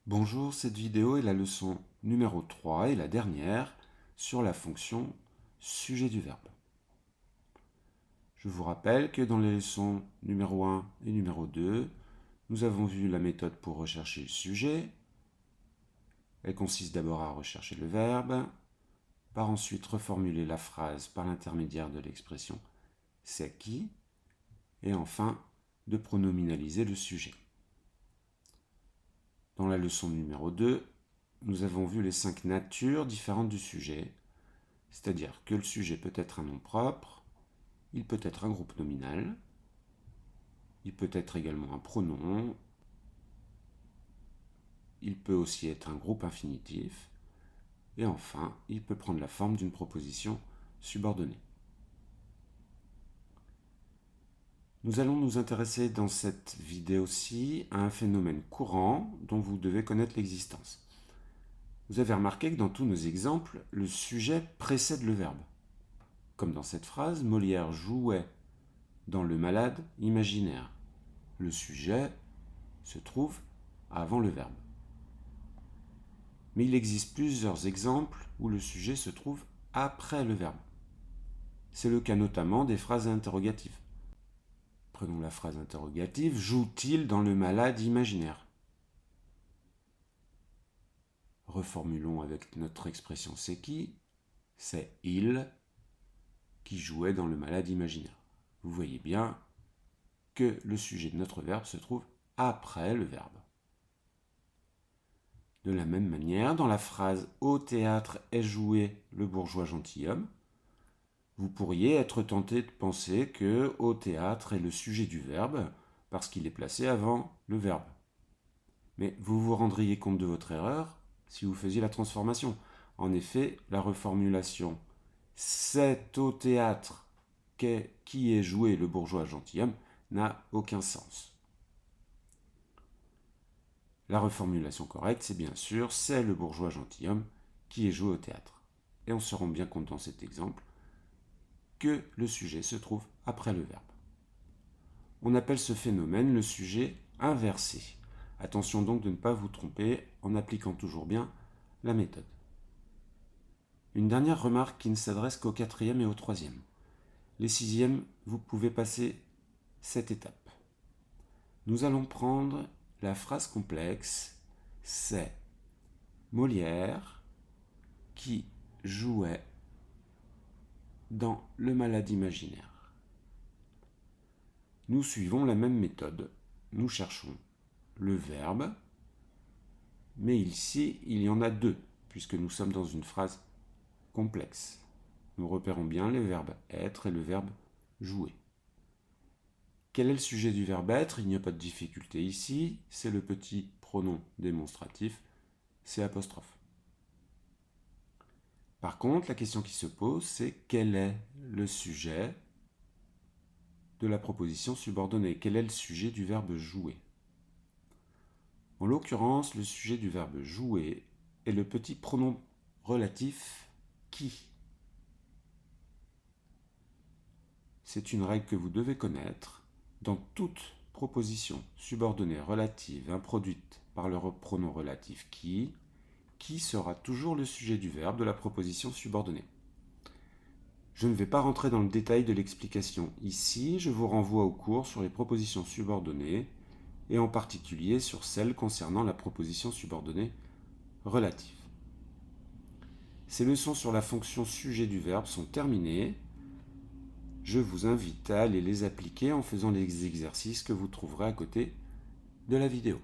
Bonjour, cette vidéo est la leçon numéro 3 et la dernière sur la fonction sujet du verbe. Je vous rappelle que dans les leçons numéro 1 et numéro 2, nous avons vu la méthode pour rechercher le sujet. Elle consiste d'abord à rechercher le verbe, par ensuite reformuler la phrase par l'intermédiaire de l'expression « c'est qui » et enfin de pronominaliser le sujet. Dans la leçon numéro 2, nous avons vu les 5 natures différentes du sujet, c'est-à-dire que le sujet peut être un nom propre, il peut être un groupe nominal, il peut être également un pronom, il peut aussi être un groupe infinitif, et enfin, il peut prendre la forme d'une proposition subordonnée. Nous allons nous intéresser dans cette vidéo-ci à un phénomène courant dont vous devez connaître l'existence. Vous avez remarqué que dans tous nos exemples, le sujet précède le verbe. Comme dans cette phrase, Molière jouait dans Le Malade imaginaire. Le sujet se trouve avant le verbe. Mais il existe plusieurs exemples où le sujet se trouve après le verbe. C'est le cas notamment des phrases interrogatives. Prenons la phrase interrogative « Joue-t-il dans Le Malade imaginaire ?» Reformulons avec notre expression « c'est qui ?» C'est « il » qui jouait dans Le Malade imaginaire. Vous voyez bien que le sujet de notre verbe se trouve après le verbe. De la même manière, dans la phrase « Au théâtre est joué le bourgeois gentilhomme », vous pourriez être tenté de penser que « au théâtre » est le sujet du verbe parce qu'il est placé avant le verbe. Mais vous vous rendriez compte de votre erreur si vous faisiez la transformation. En effet, la reformulation « c'est au théâtre qui est joué le bourgeois gentilhomme » n'a aucun sens. La reformulation correcte, c'est bien sûr « c'est le bourgeois gentilhomme qui est joué au théâtre ». Et on se rend bien compte dans cet exemple que le sujet se trouve après le verbe. On appelle ce phénomène le sujet inversé. Attention donc de ne pas vous tromper en appliquant toujours bien la méthode. Une dernière remarque qui ne s'adresse qu'au 4e et au 3e. Les 6e, vous pouvez passer cette étape. Nous allons prendre la phrase complexe « c'est Molière qui jouait dans Le Malade imaginaire ». Nous suivons la même méthode. Nous cherchons le verbe, mais ici, il y en a deux, puisque nous sommes dans une phrase complexe. Nous repérons bien les verbes être et le verbe jouer. Quel est le sujet du verbe être? Il n'y a pas de difficulté ici, c'est le petit pronom démonstratif, c'est apostrophe. Par contre, la question qui se pose, c'est quel est le sujet de la proposition subordonnée? Quel est le sujet du verbe jouer? En l'occurrence, le sujet du verbe jouer est le petit pronom relatif qui. C'est une règle que vous devez connaître. Dans toute proposition subordonnée relative introduite par le pronom relatif qui sera toujours le sujet du verbe de la proposition subordonnée. Je ne vais pas rentrer dans le détail de l'explication ici, je vous renvoie au cours sur les propositions subordonnées et en particulier sur celles concernant la proposition subordonnée relative. Ces leçons sur la fonction sujet du verbe sont terminées. Je vous invite à aller les appliquer en faisant les exercices que vous trouverez à côté de la vidéo.